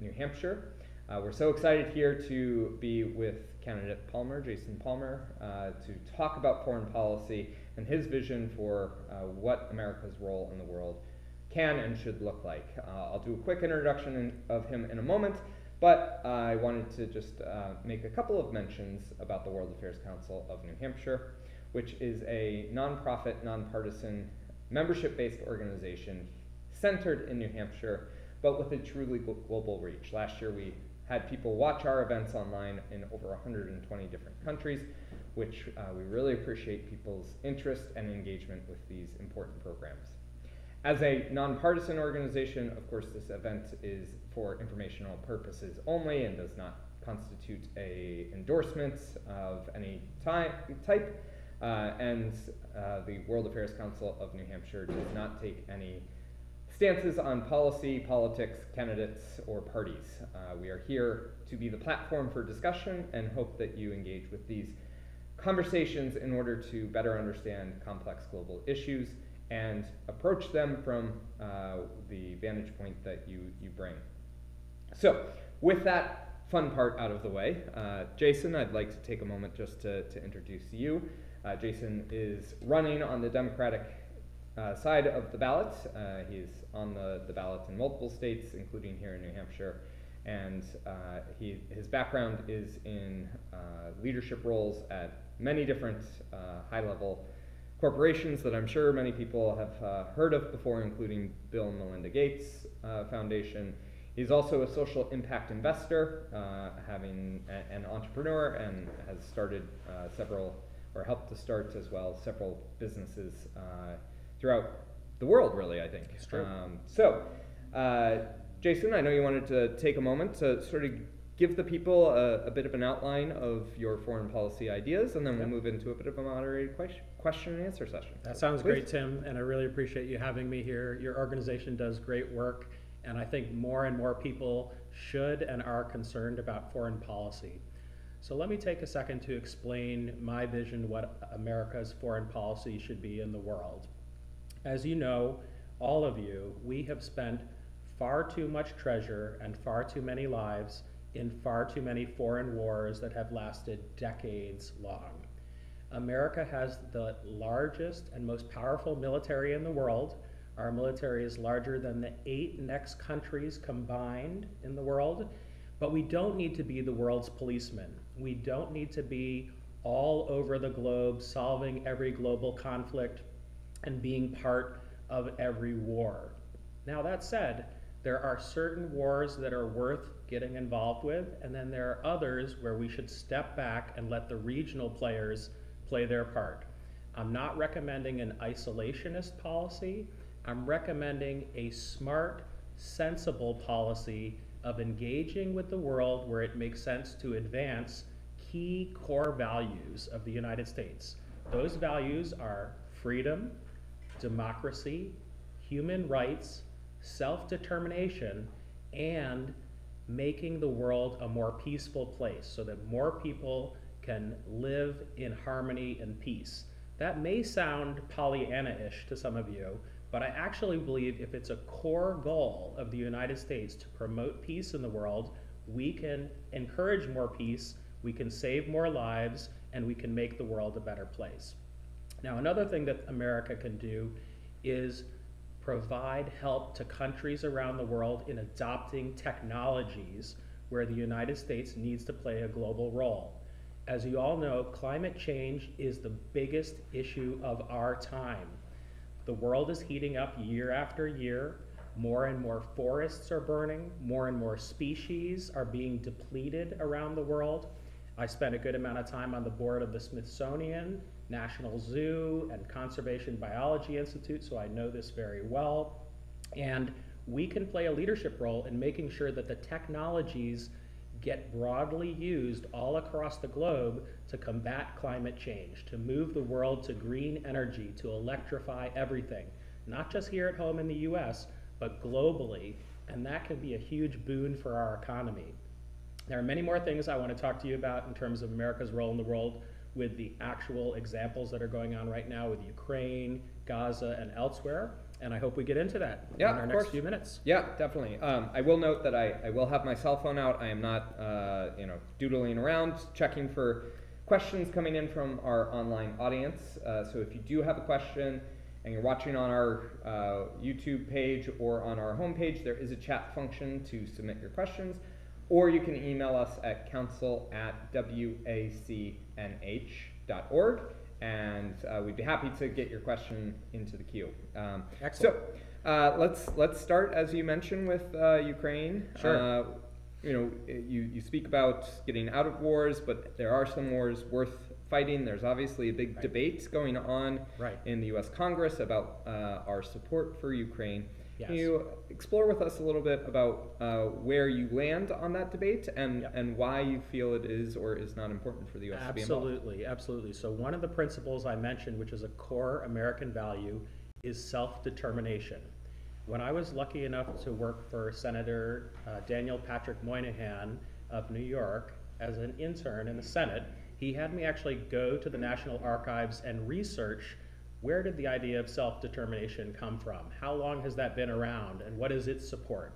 New Hampshire. We're so excited here to be with candidate Jason Palmer, to talk about foreign policy and his vision for what America's role in the world can and should look like. I'll do a quick introduction of him in a moment, but I wanted to just make a couple of mentions about the World Affairs Council of New Hampshire, which is a nonprofit, nonpartisan, membership-based organization centered in New Hampshire, but with a truly global reach. Last year we had people watch our events online in over 120 different countries, which we really appreciate people's interest and engagement with these important programs. As a nonpartisan organization, of course, this event is for informational purposes only and does not constitute an endorsement of any type. The World Affairs Council of New Hampshire does not take any stances on policy, politics, candidates, or parties. We are here to be the platform for discussion and hope that you engage with these conversations in order to better understand complex global issues and approach them from the vantage point that you bring. So, with that fun part out of the way, Jason, I'd like to take a moment just to introduce you. Jason is running on the Democratic side of the ballot. He's on the ballot in multiple states, including here in New Hampshire, and his background is in leadership roles at many different high-level corporations that I'm sure many people have heard of before, including Bill Melinda Gates Foundation. He's also a social impact investor, having an entrepreneur, and has started helped to start as well several businesses throughout the world, really, I think. It's true. Jason, I know you wanted to take a moment to sort of give the people a bit of an outline of your foreign policy ideas, and then we'll move into a bit of a moderated question and answer session. That sounds great, Tim, and I really appreciate you having me here. Your organization does great work, and I think more and more people should and are concerned about foreign policy. So let me take a second to explain my vision what America's foreign policy should be in the world. As you know, all of you, we have spent far too much treasure and far too many lives in far too many foreign wars that have lasted decades long. America has the largest and most powerful military in the world. Our military is larger than the 8 next countries combined in the world, but we don't need to be the world's policeman. We don't need to be all over the globe solving every global conflict and being part of every war. Now that said, there are certain wars that are worth getting involved with, and then there are others where we should step back and let the regional players play their part. I'm not recommending an isolationist policy. I'm recommending a smart, sensible policy of engaging with the world where it makes sense to advance key core values of the United States. Those values are freedom, democracy, human rights, self-determination, and making the world a more peaceful place so that more people can live in harmony and peace. That may sound Pollyanna-ish to some of you, but I actually believe if it's a core goal of the United States to promote peace in the world, we can encourage more peace, we can save more lives, and we can make the world a better place. Now, another thing that America can do is provide help to countries around the world in adopting technologies where the United States needs to play a global role. As you all know, climate change is the biggest issue of our time. The world is heating up year after year. More and more forests are burning. More and more species are being depleted around the world. I spent a good amount of time on the board of the Smithsonian, National Zoo, and Conservation Biology Institute, so I know this very well. And we can play a leadership role in making sure that the technologies get broadly used all across the globe to combat climate change, to move the world to green energy, to electrify everything, not just here at home in the US, but globally, and that can be a huge boon for our economy. There are many more things I want to talk to you about in terms of America's role in the world with the actual examples that are going on right now with Ukraine, Gaza, and elsewhere. and I hope we get into that Yeah, in our of next course. few minutes. Yeah, definitely. I will note that I will have my cell phone out. I am not, doodling around, checking for questions coming in from our online audience. So if you do have a question and you're watching on our YouTube page or on our homepage, there is a chat function to submit your questions, or you can email us at council@wacnh.org, and we'd be happy to get your question into the queue. Excellent. So let's start, as you mentioned, with Ukraine. Sure. You speak about getting out of wars, but there are some wars worth fighting. There's obviously a big debate going on in the U.S. Congress about our support for Ukraine. Yes. Can you explore with us a little bit about where you land on that debate and why you feel it is or is not important for the U.S. to be involved? Absolutely. So one of the principles I mentioned, which is a core American value, is self-determination. When I was lucky enough to work for Senator Daniel Patrick Moynihan of New York as an intern in the Senate, he had me actually go to the National Archives and research where did the idea of self-determination come from? How long has that been around, and what is its support?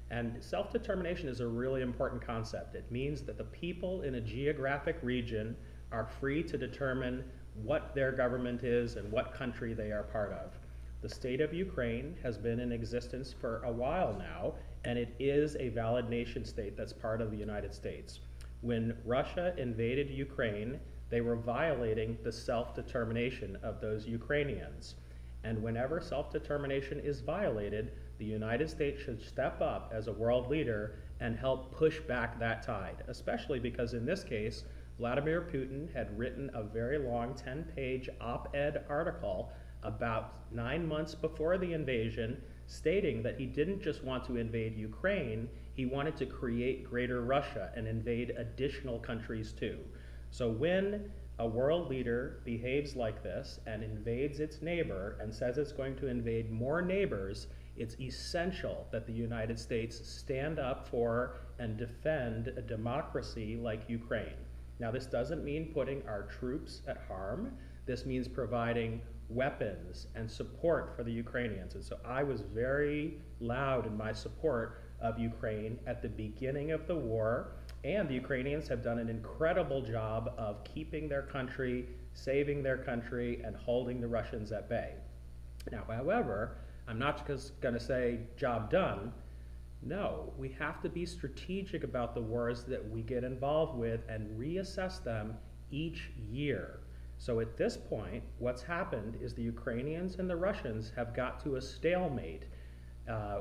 And self-determination is a really important concept. It means that the people in a geographic region are free to determine what their government is and what country they are part of. The state of Ukraine has been in existence for a while now, and it is a valid nation state that's part of the United States. When Russia invaded Ukraine, they were violating the self-determination of those Ukrainians. And whenever self-determination is violated, the United States should step up as a world leader and help push back that tide, especially because in this case, Vladimir Putin had written a very long 10-page op-ed article about 9 months before the invasion, stating that he didn't just want to invade Ukraine, he wanted to create greater Russia and invade additional countries too. So when a world leader behaves like this and invades its neighbor and says it's going to invade more neighbors, it's essential that the United States stand up for and defend a democracy like Ukraine. Now, this doesn't mean putting our troops at harm. This means providing weapons and support for the Ukrainians. And so I was very loud in my support of Ukraine at the beginning of the war, and the Ukrainians have done an incredible job of keeping their country, saving their country, and holding the Russians at bay. Now, however, I'm not just going to say job done. No, we have to be strategic about the wars that we get involved with and reassess them each year. So at this point, what's happened is the Ukrainians and the Russians have got to a stalemate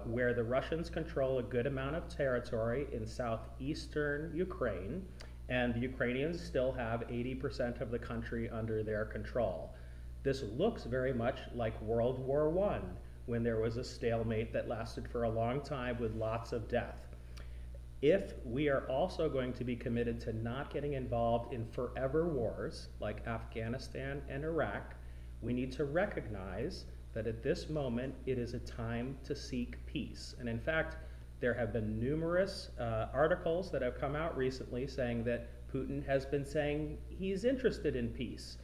where the Russians control a good amount of territory in southeastern Ukraine, and the Ukrainians still have 80% of the country under their control. This looks very much like World War I, when there was a stalemate that lasted for a long time with lots of death. If we are also going to be committed to not getting involved in forever wars like Afghanistan and Iraq, we need to recognize that at this moment it is a time to seek peace. And in fact, there have been numerous articles that have come out recently saying that Putin has been saying he's interested in peace.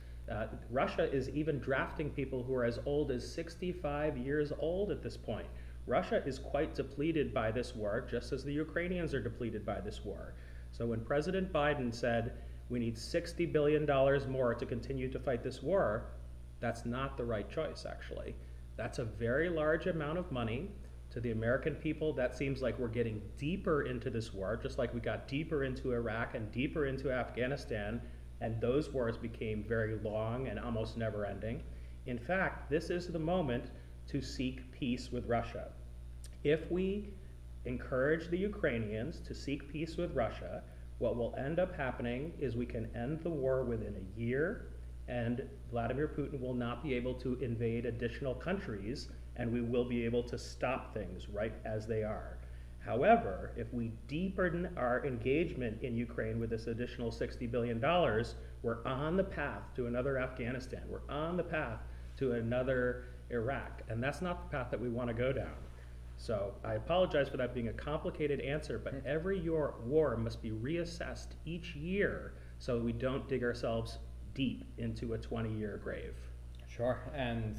Russia is even drafting people who are as old as 65 years old at this point. Russia is quite depleted by this war, just as the Ukrainians are depleted by this war. So when President Biden said we need $60 billion more to continue to fight this war, that's not the right choice, actually. That's a very large amount of money. To the American people, that seems like we're getting deeper into this war, just like we got deeper into Iraq and deeper into Afghanistan, and those wars became very long and almost never-ending. In fact, this is the moment to seek peace with Russia. If we encourage the Ukrainians to seek peace with Russia, what will end up happening is we can end the war within a year, and Vladimir Putin will not be able to invade additional countries, and we will be able to stop things right as they are. However, if we deepen our engagement in Ukraine with this additional $60 billion, we're on the path to another Afghanistan. We're on the path to another Iraq, and that's not the path that we want to go down. So I apologize for that being a complicated answer, but every war must be reassessed each year so we don't dig ourselves deep into a 20-year grave. Sure, and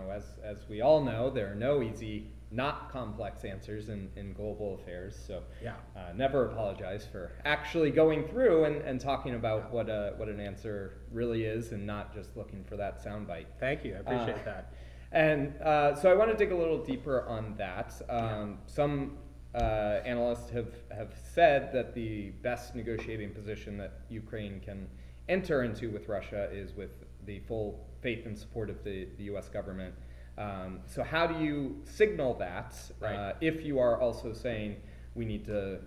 as we all know, there are no easy, not complex answers in global affairs. So Yeah. Never apologize for actually going through and talking about what an answer really is, and not just looking for that soundbite. Thank you, I appreciate that. And so I want to dig a little deeper on that. Some analysts have said that the best negotiating position that Ukraine can enter into with Russia is with the full faith and support of the U.S. government. So how do you signal that if you are also saying we need to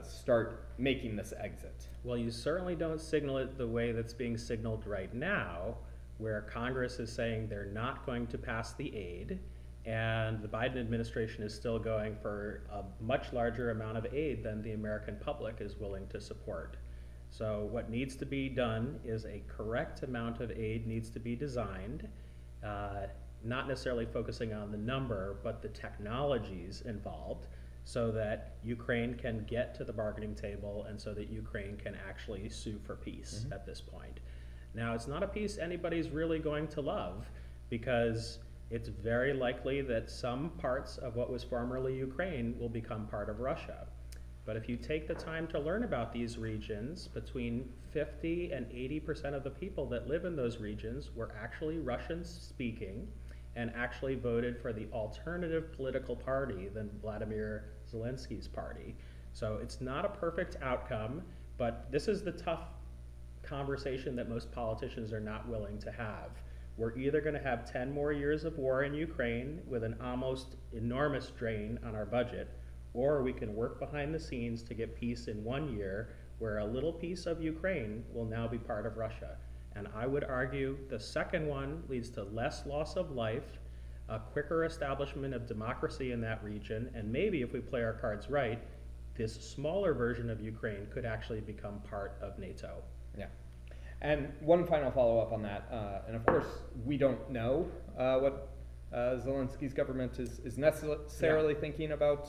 start making this exit? Well, you certainly don't signal it the way that's being signaled right now, where Congress is saying they're not going to pass the aid, and the Biden administration is still going for a much larger amount of aid than the American public is willing to support. So what needs to be done is a correct amount of aid needs to be designed, not necessarily focusing on the number, but the technologies involved, so that Ukraine can get to the bargaining table and so that Ukraine can actually sue for peace at this point. Now, it's not a peace anybody's really going to love, because it's very likely that some parts of what was formerly Ukraine will become part of Russia. But if you take the time to learn about these regions, between 50 and 80% of the people that live in those regions were actually Russian speaking and actually voted for the alternative political party than Vladimir Zelensky's party. So it's not a perfect outcome, but this is the tough conversation that most politicians are not willing to have. We're either going to have 10 more years of war in Ukraine with an almost enormous drain on our budget, or we can work behind the scenes to get peace in 1 year, where a little piece of Ukraine will now be part of Russia. And I would argue the second one leads to less loss of life, a quicker establishment of democracy in that region, and maybe if we play our cards right, this smaller version of Ukraine could actually become part of NATO. Yeah. And one final follow-up on that, and of course we don't know what Zelensky's government is necessarily thinking about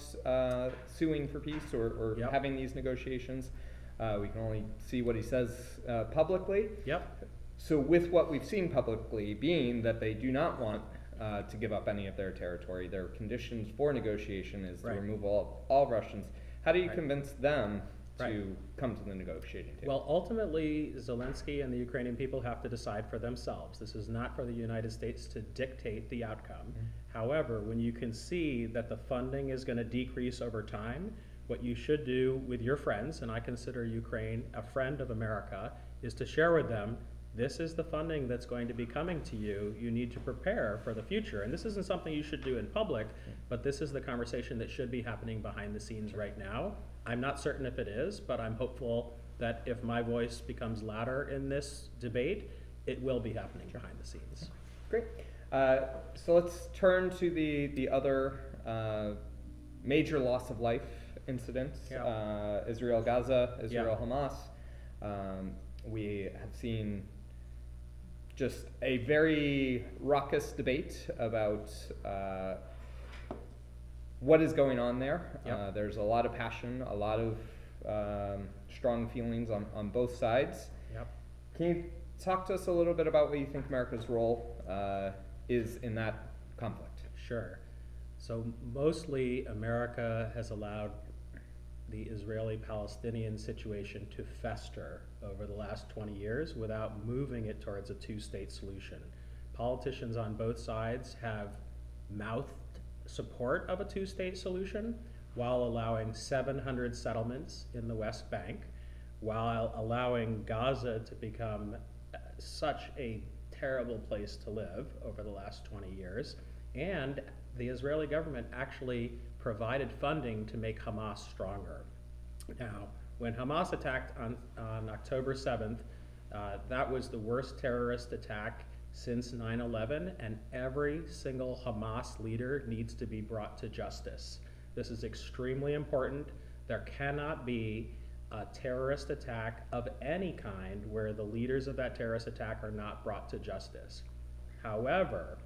suing for peace or having these negotiations. We can only see what he says publicly. Yep. So with what we've seen publicly being that they do not want to give up any of their territory, their conditions for negotiation is the removal of all Russians. How do you convince them to come to the negotiating table? Well, ultimately, Zelensky and the Ukrainian people have to decide for themselves. This is not for the United States to dictate the outcome. However, when you can see that the funding is going to decrease over time, what you should do with your friends, and I consider Ukraine a friend of America, is to share with them, this is the funding that's going to be coming to you. You need to prepare for the future. And this isn't something you should do in public, but this is the conversation that should be happening behind the scenes right now. I'm not certain if it is, but I'm hopeful that if my voice becomes louder in this debate, it will be happening behind the scenes. Great. So let's turn to the other major loss of life incidents, Israel-Gaza, Israel-Hamas. We have seen just a very raucous debate about what is going on there. There's a lot of passion, a lot of strong feelings on both sides. Can you talk to us a little bit about what you think America's role is in that conflict? Sure. So mostly America has allowed the Israeli-Palestinian situation to fester over the last 20 years without moving it towards a two-state solution. Politicians on both sides have mouthed support of a two-state solution while allowing 700 settlements in the West Bank, while allowing Gaza to become such a terrible place to live over the last 20 years. And the Israeli government actually provided funding to make Hamas stronger. Now, when Hamas attacked on October 7th, that was the worst terrorist attack since 9/11, and every single Hamas leader needs to be brought to justice. This is extremely important. There cannot be a terrorist attack of any kind where the leaders of that terrorist attack are not brought to justice. However,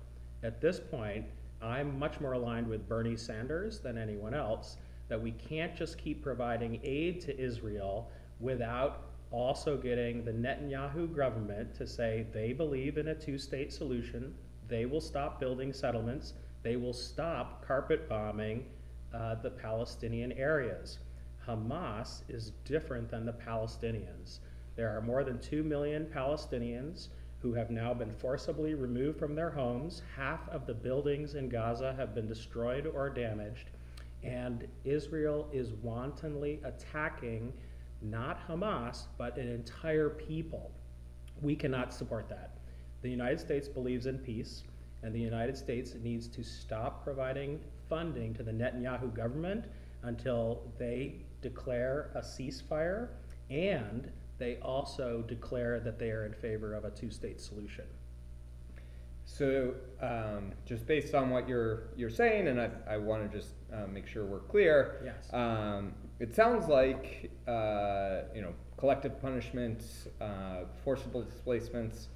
at this point, I'm much more aligned with Bernie Sanders than anyone else, that we can't just keep providing aid to Israel without also getting the Netanyahu government to say they believe in a two-state solution. They will stop building settlements. They will stop carpet bombing the Palestinian areas. Hamas is different than the Palestinians. There are more than 2 million Palestinians who have now been forcibly removed from their homes. Half of the buildings in Gaza have been destroyed or damaged. And Israel is wantonly attacking not Hamas, but an entire people. We cannot support that. The United States believes in peace, and the United States needs to stop providing funding to the Netanyahu government until they declare a ceasefire, and they also declare that they are in favor of a two-state solution. So just based on what you're saying, and I want to just make sure we're clear. Yes. It sounds like collective punishments, forcible displacements,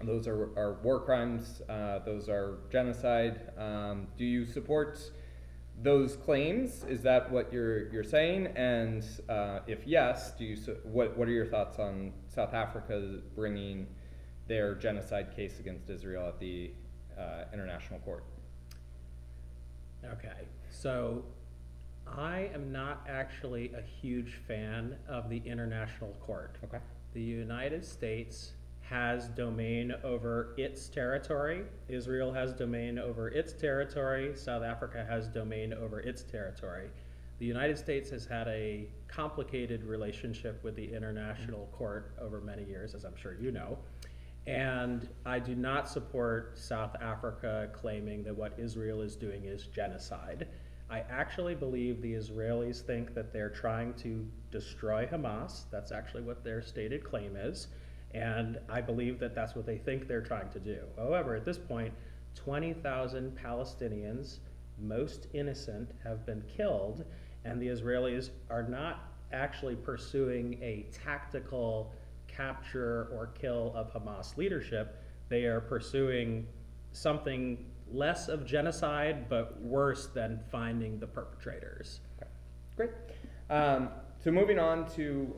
those are war crimes. Those are genocide. Do you support those claims? Is that what you're saying? And if yes, what are your thoughts on South Africa bringing their genocide case against Israel at the International Court? Okay, so I am not actually a huge fan of the International Court. Okay. The United States has domain over its territory. Israel has domain over its territory. South Africa has domain over its territory. The United States has had a complicated relationship with the International Court over many years, as I'm sure you know. And I do not support South Africa claiming that what Israel is doing is genocide. I actually believe the Israelis think that they're trying to destroy Hamas. That's actually what their stated claim is. And I believe that that's what they think they're trying to do. However, at this point, 20,000 Palestinians, most innocent, have been killed, and the Israelis are not actually pursuing a tactical capture or kill of Hamas leadership. They are pursuing something less of genocide, but worse than finding the perpetrators. Okay. Great. So moving on to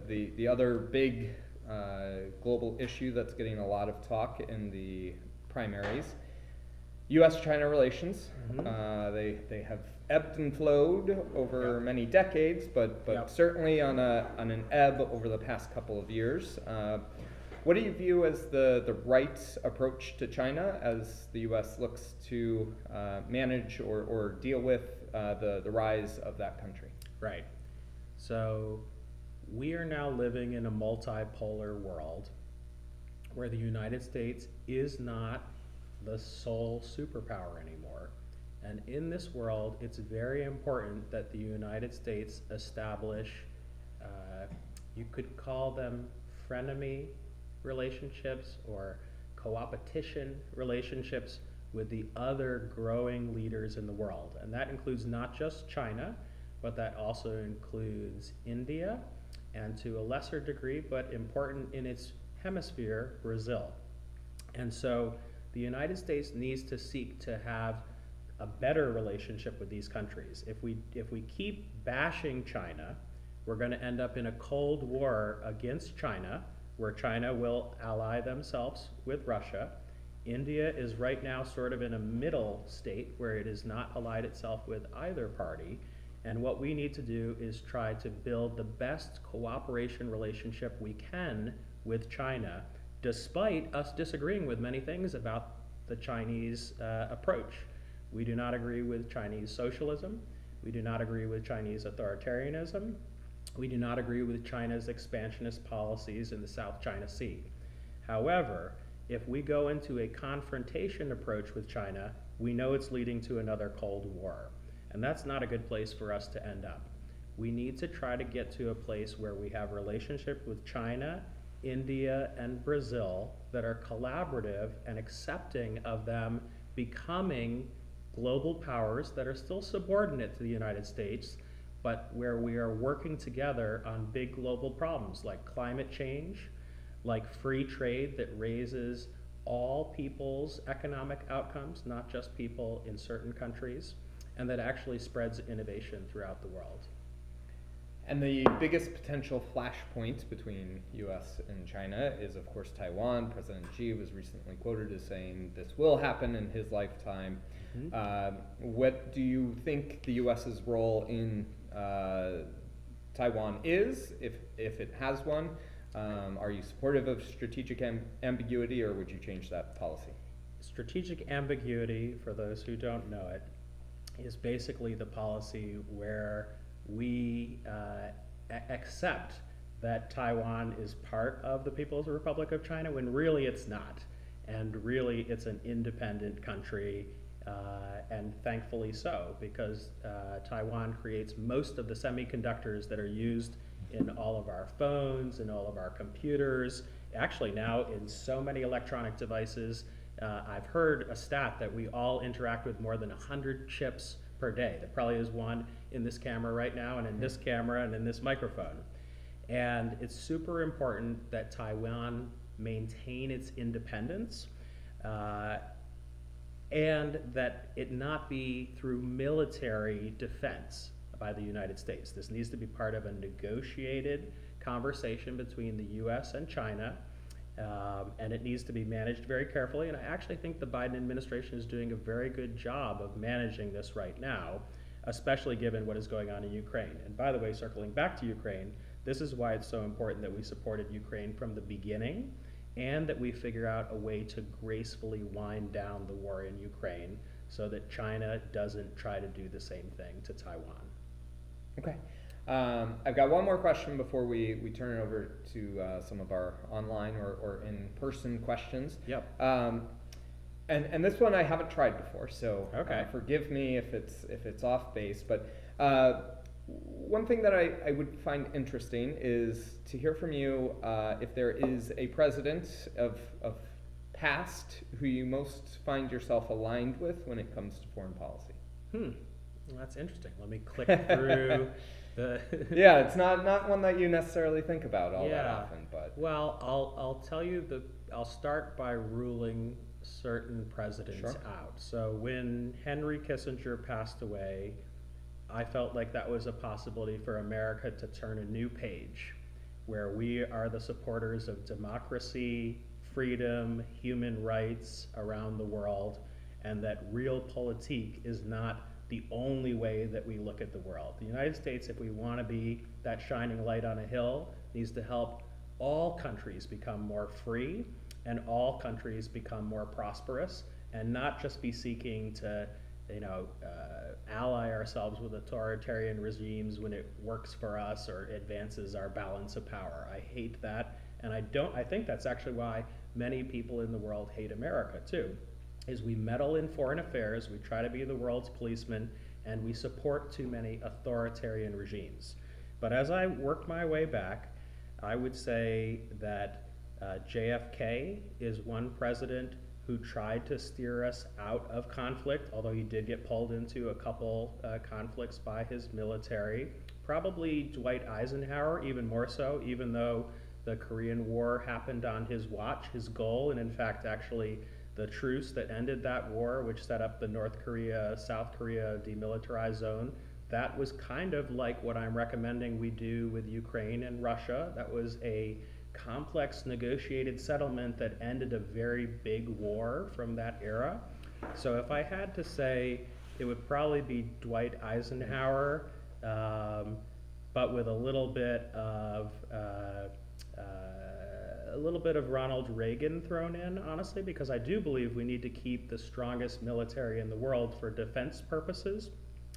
the other big global issue that's getting a lot of talk in the primaries, U.S.-China relations. Mm-hmm. They have ebbed and flowed over many decades, but certainly on an ebb over the past couple of years. What do you view as the right approach to China as the U.S. looks to manage or deal with the rise of that country? Right. So we are now living in a multipolar world where the United States is not the sole superpower anymore. And in this world, it's very important that the United States establish, you could call them frenemy relationships or coopetition relationships with the other growing leaders in the world. And that includes not just China, but that also includes India, and to a lesser degree, but important in its hemisphere, Brazil. And so the United States needs to seek to have a better relationship with these countries. If we keep bashing China, we're going to end up in a Cold War against China, where China will ally themselves with Russia. India is right now sort of in a middle state where it has not allied itself with either party. And what we need to do is try to build the best cooperation relationship we can with China, despite us disagreeing with many things about the Chinese approach. We do not agree with Chinese socialism. We do not agree with Chinese authoritarianism. We do not agree with China's expansionist policies in the South China Sea. However, if we go into a confrontation approach with China, we know it's leading to another Cold War. And that's not a good place for us to end up. We need to try to get to a place where we have a relationship with China, India, and Brazil that are collaborative and accepting of them becoming global powers that are still subordinate to the United States, but where we are working together on big global problems like climate change, like free trade that raises all people's economic outcomes, not just people in certain countries, and that actually spreads innovation throughout the world. And the biggest potential flashpoint between US and China is, of course, Taiwan. President Xi was recently quoted as saying this will happen in his lifetime. What do you think the US's role in Taiwan is, if it has one? Are you supportive of strategic ambiguity, or would you change that policy? Strategic ambiguity, for those who don't know it, is basically the policy where we accept that Taiwan is part of the People's Republic of China when really it's not. And really it's an independent country, and thankfully so, because Taiwan creates most of the semiconductors that are used in all of our phones, in all of our computers, actually now in so many electronic devices. I've heard a stat that we all interact with more than 100 chips per day. There probably is one in this camera right now, and in this camera, and in this microphone. And it's super important that Taiwan maintain its independence, and that it not be through military defense by the United States. This needs to be part of a negotiated conversation between the US and China, and it needs to be managed very carefully. And I actually think the Biden administration is doing a very good job of managing this right now, especially given what is going on in Ukraine. And by the way, circling back to Ukraine, this is why it's so important that we supported Ukraine from the beginning, and that we figure out a way to gracefully wind down the war in Ukraine so that China doesn't try to do the same thing to Taiwan. Okay. I've got one more question before we turn it over to some of our online or in-person questions. Yep. And this one I haven't tried before, so okay. Forgive me if it's off base. But one thing that I would find interesting is to hear from you if there is a president of past who you most find yourself aligned with when it comes to foreign policy. Well, that's interesting. Let me click through the. Yeah, it's not one that you necessarily think about all that often, but. Well, I'll tell you I'll start by ruling certain presidents out. So when Henry Kissinger passed away, I felt like that was a possibility for America to turn a new page, where we are the supporters of democracy, freedom, human rights around the world, and that realpolitik is not the only way that we look at the world. The United States, if we want to be that shining light on a hill, needs to help all countries become more free and all countries become more prosperous, and not just be seeking to ally ourselves with authoritarian regimes when it works for us or advances our balance of power. I hate that, and I think that's actually why many people in the world hate America too, is we meddle in foreign affairs, we try to be the world's policeman, and we support too many authoritarian regimes. But as I work my way back, I would say that JFK is one president who tried to steer us out of conflict, although he did get pulled into a couple conflicts by his military. Probably Dwight Eisenhower, even more so, even though the Korean War happened on his watch. His goal, and in fact actually the truce that ended that war, which set up the North Korea, South Korea demilitarized zone, that was kind of like what I'm recommending we do with Ukraine and Russia. That was a complex negotiated settlement that ended a very big war from that era. So if I had to say, it would probably be Dwight Eisenhower, but with a little bit of Ronald Reagan thrown in, honestly, because I do believe we need to keep the strongest military in the world for defense purposes.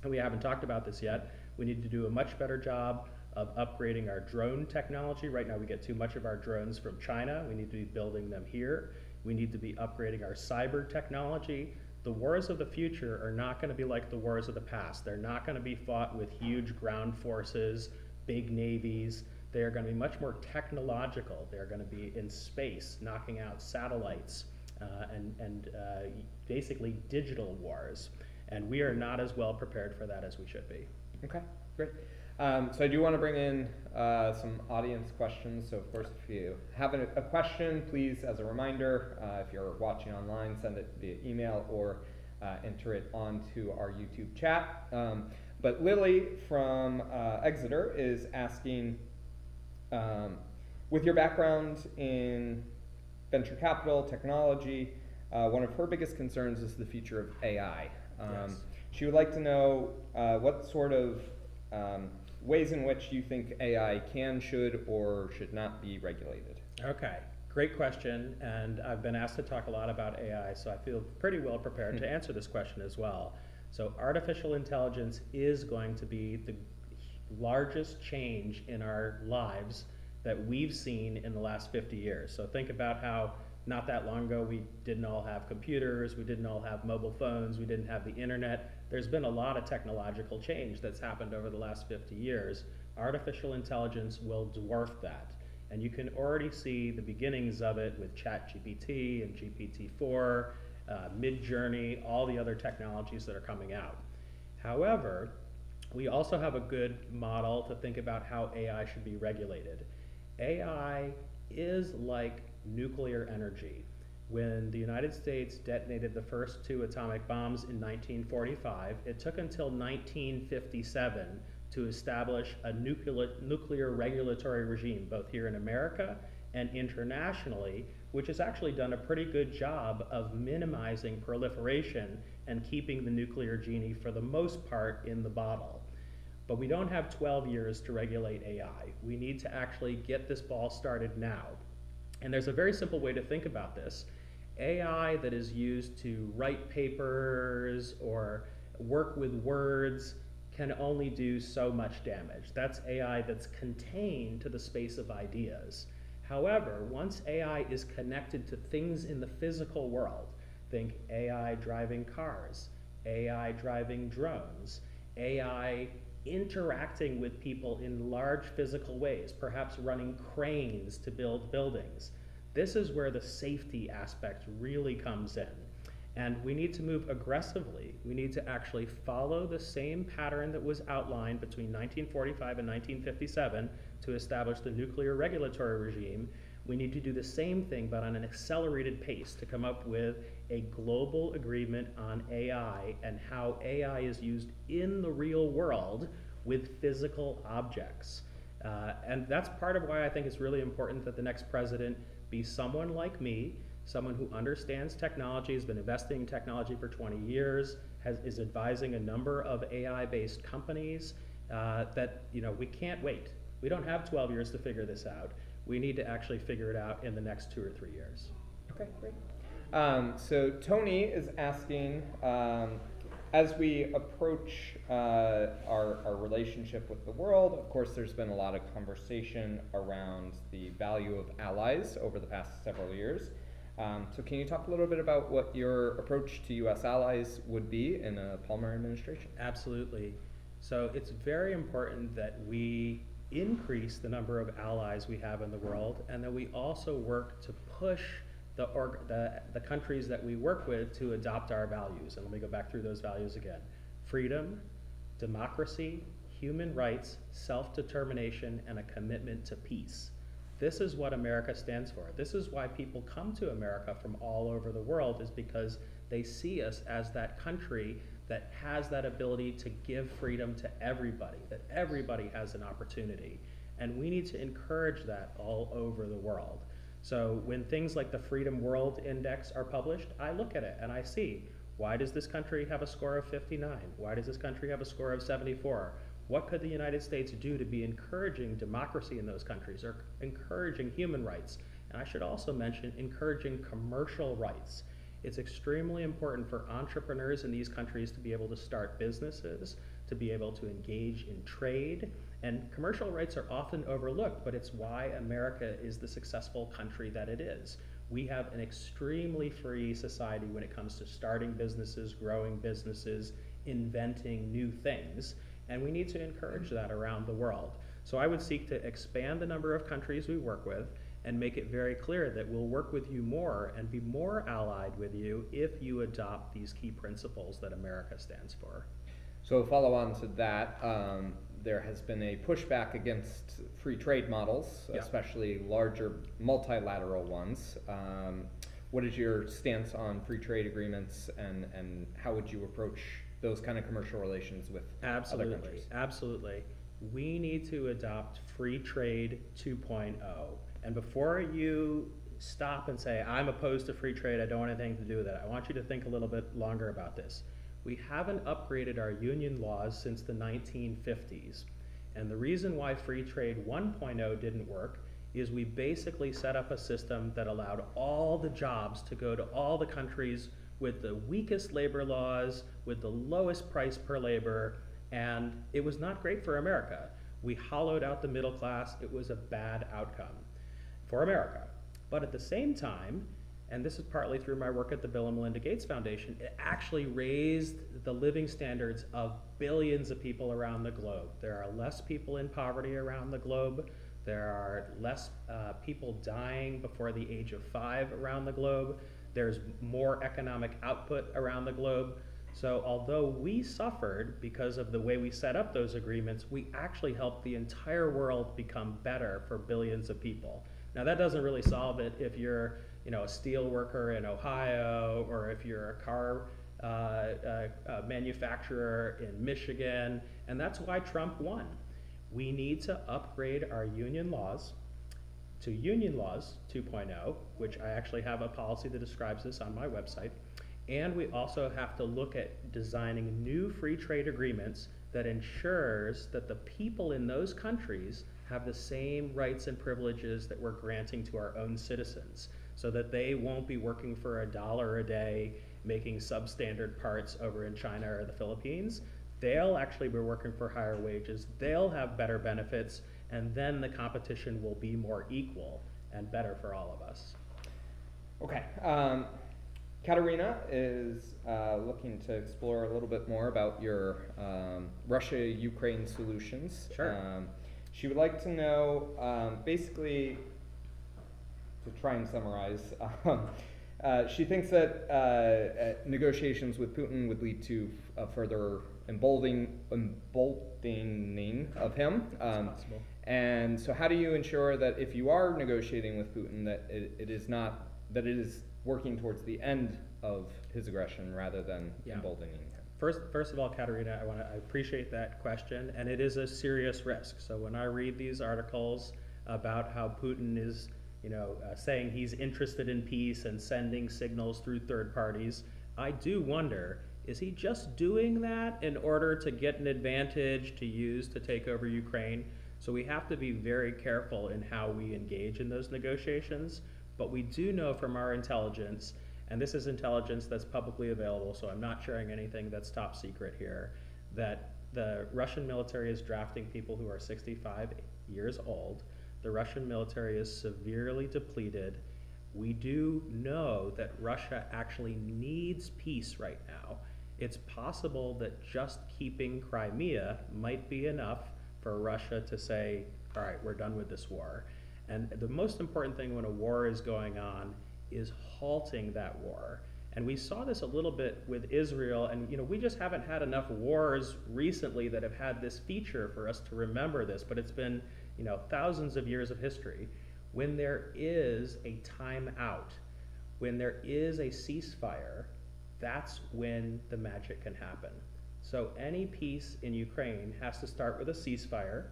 And we haven't talked about this yet. We need to do a much better job of upgrading our drone technology. Right now we get too much of our drones from China. We need to be building them here. We need to be upgrading our cyber technology. The wars of the future are not going to be like the wars of the past. They're not going to be fought with huge ground forces, big navies. They are going to be much more technological. They're going to be in space, knocking out satellites, and basically digital wars. And we are not as well prepared for that as we should be. Okay, great. So I do want to bring in some audience questions. So of course, if you have a question, please, as a reminder, if you're watching online, send it via email or enter it onto our YouTube chat. But Lily from Exeter is asking, with your background in venture capital, technology, one of her biggest concerns is the future of AI. Yes. She would like to know what sort of ways in which you think AI can, should, or should not be regulated. Okay, great question, and I've been asked to talk a lot about AI, so I feel pretty well prepared to answer this question as well. So artificial intelligence is going to be the largest change in our lives that we've seen in the last 50 years. So think about how not that long ago we didn't all have computers, we didn't all have mobile phones, we didn't have the internet. There's been a lot of technological change that's happened over the last 50 years. Artificial intelligence will dwarf that. And you can already see the beginnings of it with ChatGPT and GPT-4, Mid-Journey, all the other technologies that are coming out. However, we also have a good model to think about how AI should be regulated. AI is like nuclear energy. When the United States detonated the first 2 atomic bombs in 1945, it took until 1957 to establish a nuclear regulatory regime, both here in America and internationally, which has actually done a pretty good job of minimizing proliferation and keeping the nuclear genie, for the most part, in the bottle. But we don't have 12 years to regulate AI. We need to actually get this ball started now. And there's a very simple way to think about this. AI that is used to write papers or work with words can only do so much damage. That's AI that's contained to the space of ideas. However, once AI is connected to things in the physical world, think AI driving cars, AI driving drones, AI interacting with people in large physical ways, perhaps running cranes to build buildings. This is where the safety aspect really comes in. And we need to move aggressively. We need to actually follow the same pattern that was outlined between 1945 and 1957 to establish the nuclear regulatory regime. We need to do the same thing, but on an accelerated pace, to come up with a global agreement on AI and how AI is used in the real world with physical objects. And that's part of why I think it's really important that the next president be someone like me, someone who understands technology, has been investing in technology for 20 years, is advising a number of AI-based companies, that we can't wait. We don't have 12 years to figure this out. We need to actually figure it out in the next 2 or 3 years. Okay, great. So Tony is asking, as we approach our relationship with the world, of course there's been a lot of conversation around the value of allies over the past several years. So can you talk a little bit about what your approach to U.S. allies would be in a Palmer administration? Absolutely. So it's very important that we increase the number of allies we have in the world, and that we also work to push the countries that we work with to adopt our values. And let me go back through those values again. Freedom, democracy, human rights, self-determination, and a commitment to peace. This is what America stands for. This is why people come to America from all over the world, is because they see us as that country that has that ability to give freedom to everybody, that everybody has an opportunity. And we need to encourage that all over the world. So when things like the Freedom World Index are published, I look at it and I see, why does this country have a score of 59? Why does this country have a score of 74? What could the United States do to be encouraging democracy in those countries, or encouraging human rights? And I should also mention encouraging commercial rights. It's extremely important for entrepreneurs in these countries to be able to start businesses, to be able to engage in trade. And commercial rights are often overlooked, but it's why America is the successful country that it is. We have an extremely free society when it comes to starting businesses, growing businesses, inventing new things, and we need to encourage that around the world. So I would seek to expand the number of countries we work with and make it very clear that we'll work with you more and be more allied with you if you adopt these key principles that America stands for. So follow on to that, there has been a pushback against free trade models, Yeah. especially larger multilateral ones. What is your stance on free trade agreements, and how would you approach those kind of commercial relations with other countries. Absolutely. We need to adopt free trade 2.0. And before you stop and say, I'm opposed to free trade, I don't want anything to do with it, I want you to think a little bit longer about this. We haven't upgraded our union laws since the 1950s. And the reason why free trade 1.0 didn't work is we basically set up a system that allowed all the jobs to go to all the countries with the weakest labor laws, with the lowest price per labor, and it was not great for America. We hollowed out the middle class. It was a bad outcome for America. But at the same time, and this is partly through my work at the Bill and Melinda Gates Foundation, it actually raised the living standards of billions of people around the globe. There are less people in poverty around the globe. There are less people dying before the age of 5 around the globe. There's more economic output around the globe. So although we suffered because of the way we set up those agreements, we actually helped the entire world become better for billions of people. Now that doesn't really solve it if you're a steel worker in Ohio, or if you're a car manufacturer in Michigan, and that's why Trump won. We need to upgrade our union laws to Union Laws 2.0, which I actually have a policy that describes this on my website. And we also have to look at designing new free trade agreements that ensures that the people in those countries have the same rights and privileges that we're granting to our own citizens, so that they won't be working for $1 a day making substandard parts over in China or the Philippines. They'll actually be working for higher wages, they'll have better benefits, and then the competition will be more equal and better for all of us. Okay. Katerina is looking to explore a little bit more about your Russia-Ukraine solutions. Sure. She would like to know, basically, to try and summarize, she thinks that negotiations with Putin would lead to a further emboldening of him. That's possible. And so how do you ensure that if you are negotiating with Putin that it is working towards the end of his aggression rather than emboldening him? First of all, Katerina, I appreciate that question, and it is a serious risk. So when I read these articles about how Putin is, saying he's interested in peace and sending signals through third parties, I do wonder, is he just doing that in order to get an advantage to use to take over Ukraine? So we have to be very careful in how we engage in those negotiations. But we do know from our intelligence, and this is intelligence that's publicly available, so I'm not sharing anything that's top secret here, that the Russian military is drafting people who are 65 years old. The Russian military is severely depleted. We do know that Russia actually needs peace right now. It's possible that just keeping Crimea might be enough for Russia to say, all right, we're done with this war. And the most important thing when a war is going on is halting that war. And we saw this a little bit with Israel, and we just haven't had enough wars recently that have had this feature for us to remember this, but it's been thousands of years of history. When there is a time out, when there is a ceasefire, that's when the magic can happen. So any peace in Ukraine has to start with a ceasefire,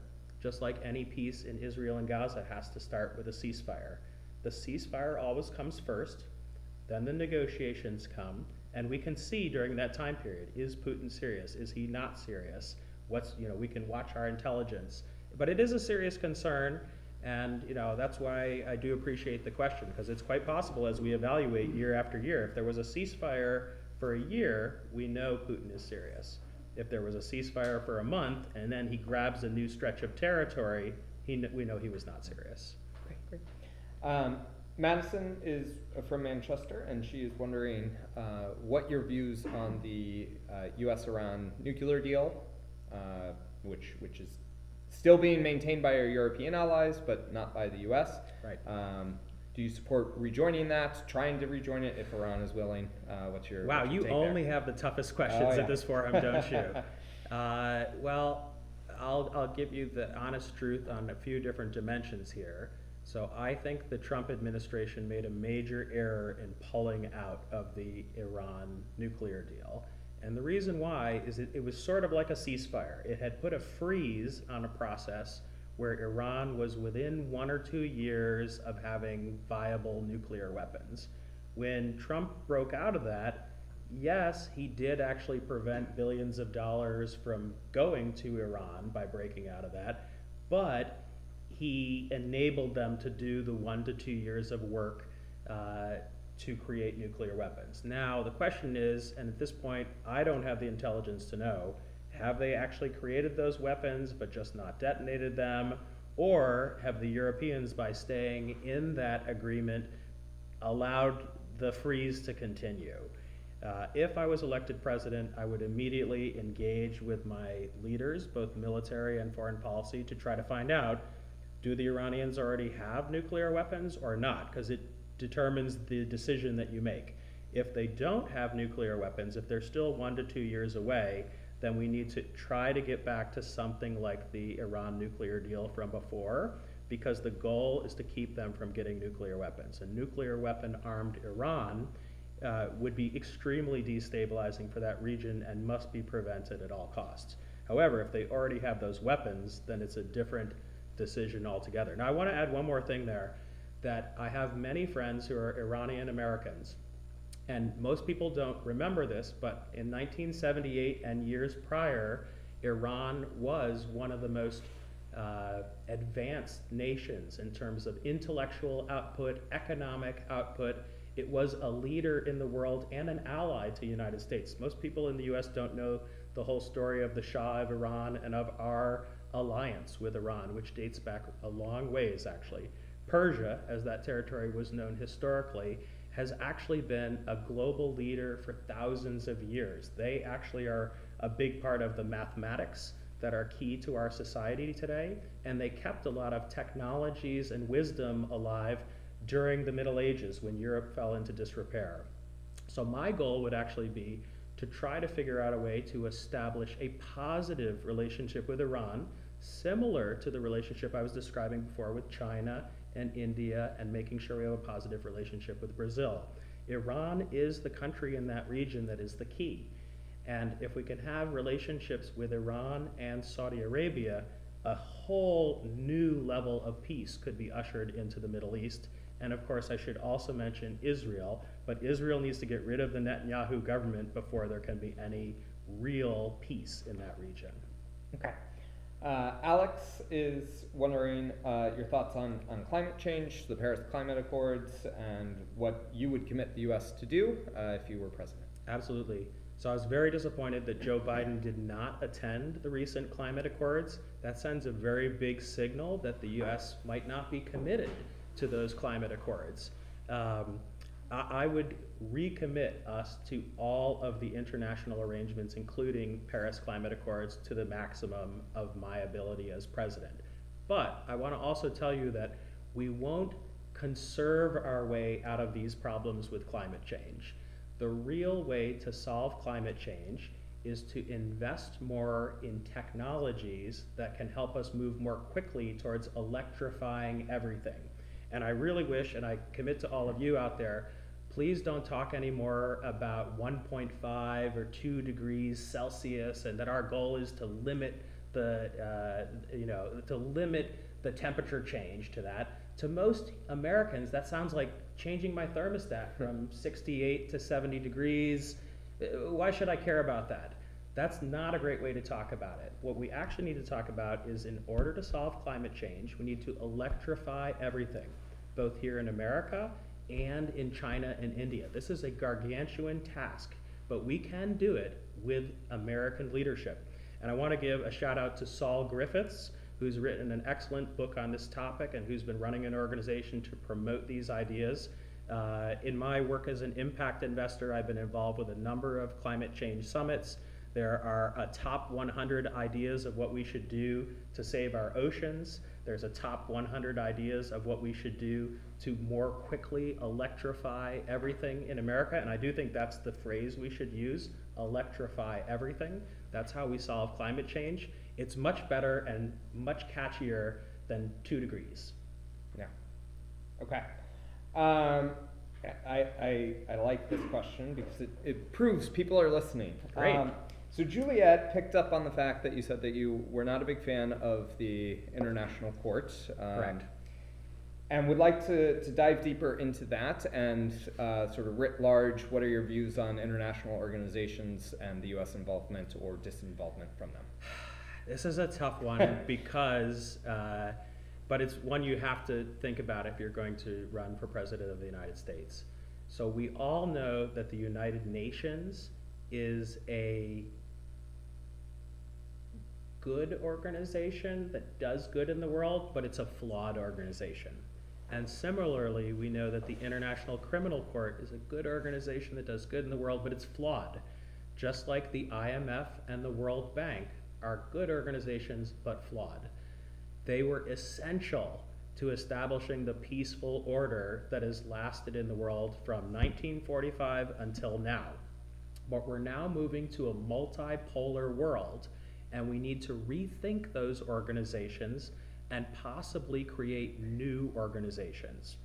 just like any peace in Israel and Gaza has to start with a ceasefire. The ceasefire always comes first, then the negotiations come, and we can see during that time period, is Putin serious? Is he not serious? We can watch our intelligence. But it is a serious concern, and that's why I do appreciate the question, because it's quite possible as we evaluate year after year, if there was a ceasefire for a year, we know Putin is serious. If there was a ceasefire for a month and then he grabs a new stretch of territory, we know he was not serious. Great. Madison is from Manchester, and she is wondering what your views on the U.S.-Iran nuclear deal, which is still being maintained by our European allies, but not by the U.S. Right. Do you support rejoining that, trying to rejoin it if Iran is willing? What's your you take only there? have the toughest questions at this forum, don't you? Well, I'll give you the honest truth on a few different dimensions here. So I think the Trump administration made a major error in pulling out of the Iran nuclear deal. And the reason why is it was sort of like a ceasefire. It had put a freeze on a process where Iran was within 1 or 2 years of having viable nuclear weapons. When Trump broke out of that, yes, he did actually prevent billions of dollars from going to Iran by breaking out of that, but he enabled them to do the 1 to 2 years of work to create nuclear weapons. Now, the question is, and at this point, I don't have the intelligence to know, have they actually created those weapons but just not detonated them? Or have the Europeans, by staying in that agreement, allowed the freeze to continue? If I was elected president, I would immediately engage with my leaders, both military and foreign policy, to try to find out, do the Iranians already have nuclear weapons or not? Because it determines the decision that you make. If they don't have nuclear weapons, if they're still 1 to 2 years away, then we need to try to get back to something like the Iran nuclear deal from before, because the goal is to keep them from getting nuclear weapons. A nuclear weapon armed Iran would be extremely destabilizing for that region and must be prevented at all costs. However, if they already have those weapons, then it's a different decision altogether. Now, I want to add one more thing there, that I have many friends who are Iranian Americans, and most people don't remember this, but in 1978 and years prior, Iran was one of the most advanced nations in terms of intellectual output, economic output. It was a leader in the world and an ally to the United States. Most people in the US don't know the whole story of the Shah of Iran and of our alliance with Iran, which dates back a long ways, actually. Persia, as that territory was known historically, has actually been a global leader for thousands of years. They actually are a big part of the mathematics that are key to our society today, and they kept a lot of technologies and wisdom alive during the Middle Ages when Europe fell into disrepair. So my goal would actually be to try to figure out a way to establish a positive relationship with Iran, similar to the relationship I was describing before with China and India, and making sure we have a positive relationship with Brazil. Iran is the country in that region that is the key. And if we can have relationships with Iran and Saudi Arabia, a whole new level of peace could be ushered into the Middle East. And of course, I should also mention Israel, but Israel needs to get rid of the Netanyahu government before there can be any real peace in that region. Okay. Alex is wondering your thoughts on climate change, the Paris Climate Accords, and what you would commit the U.S. to do if you were president. Absolutely. So I was very disappointed that Joe Biden did not attend the recent climate accords. That sends a very big signal that the U.S. might not be committed to those climate accords. I would recommit us to all of the international arrangements, including Paris Climate Accords, to the maximum of my ability as president. But I want to also tell you that we won't conserve our way out of these problems with climate change. The real way to solve climate change is to invest more in technologies that can help us move more quickly towards electrifying everything. And I really wish, and I commit to all of you out there, please don't talk anymore about 1.5 or 2 degrees Celsius, and that our goal is to limit the, the temperature change to that. To most Americans, that sounds like changing my thermostat from 68 to 70 degrees. Why should I care about that? That's not a great way to talk about it. What we actually need to talk about is, in order to solve climate change, we need to electrify everything, both here in America and in China and India. This is a gargantuan task, but we can do it with American leadership. And I want to give a shout out to Saul Griffiths, who's written an excellent book on this topic and who's been running an organization to promote these ideas. In my work as an impact investor, I've been involved with a number of climate change summits. There are a top 100 ideas of what we should do to save our oceans. There's a top 100 ideas of what we should do to more quickly electrify everything in America. And I do think that's the phrase we should use, electrify everything. That's how we solve climate change. It's much better and much catchier than 2 degrees. Yeah. Okay. I like this question because it proves people are listening. Great. So Juliet picked up on the fact that you said that you were not a big fan of the International Court. Correct. And would like to dive deeper into that and sort of writ large, what are your views on international organizations and the US involvement or disinvolvement from them? This is a tough one because, but it's one you have to think about if you're going to run for president of the United States. So we all know that the United Nations is a good organization that does good in the world, but it's a flawed organization. And similarly, we know that the International Criminal Court is a good organization that does good in the world, but it's flawed. Just like the IMF and the World Bank are good organizations, but flawed. They were essential to establishing the peaceful order that has lasted in the world from 1945 until now. But we're now moving to a multipolar world, and we need to rethink those organizations and possibly create new organizations.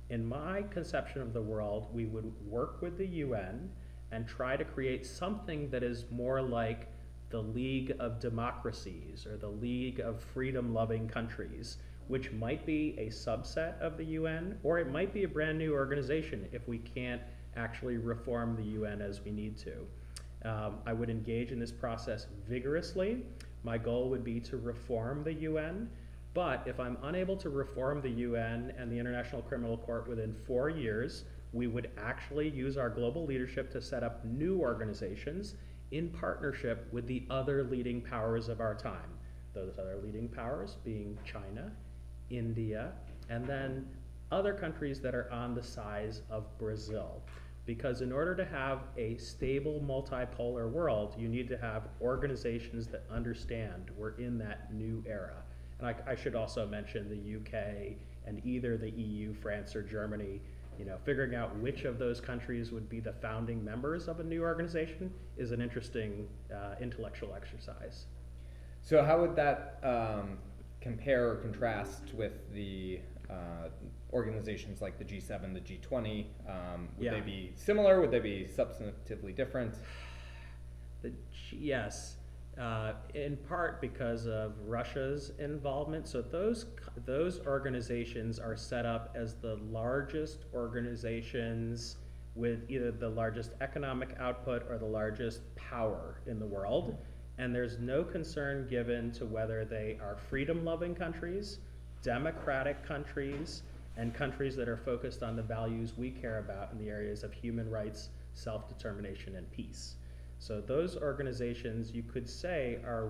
In my conception of the world, we would work with the UN and try to create something that is more like the League of Democracies or the League of Freedom-Loving Countries, which might be a subset of the UN, or it might be a brand new organization if we can't actually reform the UN as we need to. I would engage in this process vigorously. My goal would be to reform the UN, but if I'm unable to reform the UN and the International Criminal Court within 4 years, we would actually use our global leadership to set up new organizations in partnership with the other leading powers of our time. Those other leading powers being China, India, and then other countries that are on the size of Brazil. Because in order to have a stable multipolar world, you need to have organizations that understand we're in that new era. And I should also mention the UK and either the EU, France, or Germany. You know, figuring out which of those countries would be the founding members of a new organization is an interesting intellectual exercise. So how would that compare or contrast with the organizations like the G7, the G20? Would they be similar? Would they be substantively different? Yes, in part because of Russia's involvement. So those organizations are set up as the largest organizations with either the largest economic output or the largest power in the world. And there's no concern given to whether they are freedom-loving countries, democratic countries, and countries that are focused on the values we care about in the areas of human rights, self-determination, and peace. So those organizations, you could say, are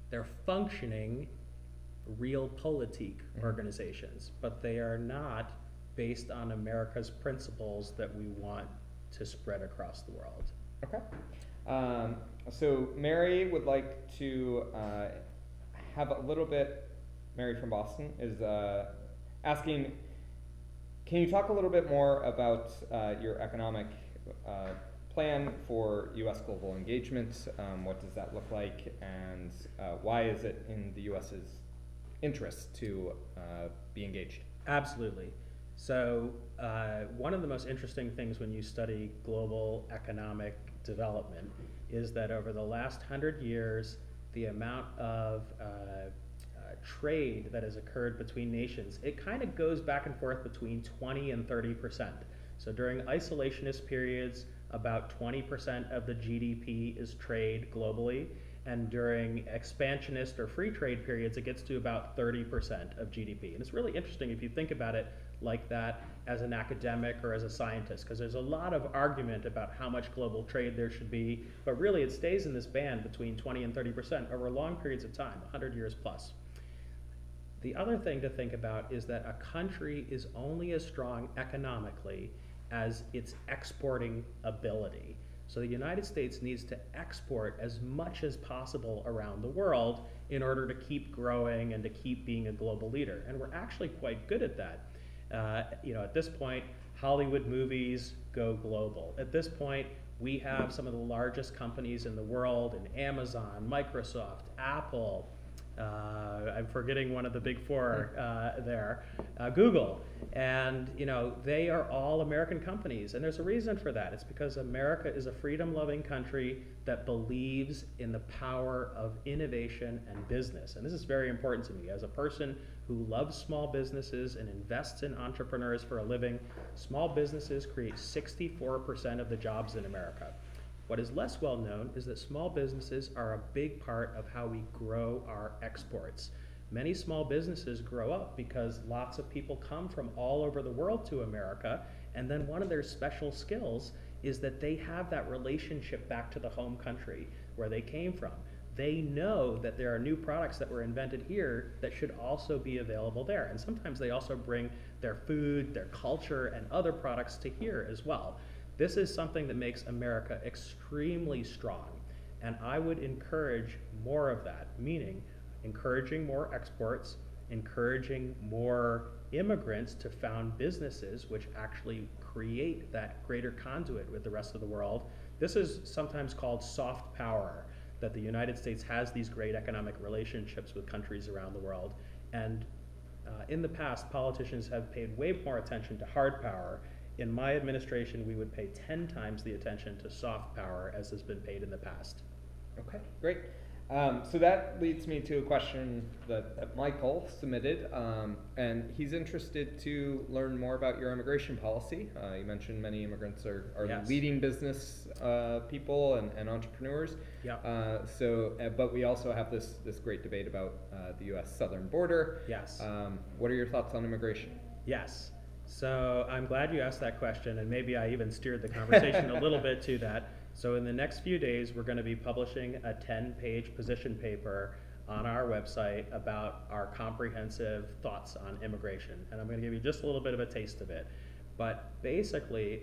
they're functioning realpolitik organizations, but they are not based on America's principles that we want to spread across the world. Okay. So Mary would like to have a little bit, Mary from Boston is asking, can you talk a little bit more about your economic plan for U.S. global engagement? What does that look like, and why is it in the U.S.'s interest to be engaged? Absolutely. So one of the most interesting things when you study global economic development is that over the last 100 years, the amount of trade that has occurred between nations, it kind of goes back and forth between 20 and 30%. So during isolationist periods, about 20% of the GDP is trade globally, and during expansionist or free trade periods, it gets to about 30% of GDP. And it's really interesting if you think about it like that as an academic or as a scientist, because there's a lot of argument about how much global trade there should be, but really it stays in this band between 20 and 30% over long periods of time, 100 years plus. The other thing to think about is that a country is only as strong economically as its exporting ability. So the United States needs to export as much as possible around the world in order to keep growing and to keep being a global leader. And we're actually quite good at that. At this point, Hollywood movies go global. At this point, we have some of the largest companies in the world in Amazon, Microsoft, Apple, I'm forgetting one of the big four there, Google. And they are all American companies, and there's a reason for that. It's because America is a freedom-loving country that believes in the power of innovation and business. And this is very important to me. As a person who loves small businesses and invests in entrepreneurs for a living, small businesses create 64% of the jobs in America. What is less well known is that small businesses are a big part of how we grow our exports. Many small businesses grow up because lots of people come from all over the world to America, and then one of their special skills is that they have that relationship back to the home country where they came from. They know that there are new products that were invented here that should also be available there. And sometimes they also bring their food, their culture, and other products to here as well. This is something that makes America extremely strong, and I would encourage more of that, meaning encouraging more exports, encouraging more immigrants to found businesses which actually create that greater conduit with the rest of the world. This is sometimes called soft power, that the United States has these great economic relationships with countries around the world, and in the past, politicians have paid way more attention to hard power. In my administration, we would pay 10 times the attention to soft power as has been paid in the past. Okay, great. So that leads me to a question that Michael submitted, and he's interested to learn more about your immigration policy. You mentioned many immigrants are Yes. leading business people and entrepreneurs. Yeah. But we also have this great debate about the U.S. southern border. Yes. What are your thoughts on immigration? Yes. So I'm glad you asked that question, and maybe I even steered the conversation a little bit to that. So in the next few days, we're going to be publishing a 10-page position paper on our website about our comprehensive thoughts on immigration. And I'm going to give you just a little bit of a taste of it. But basically,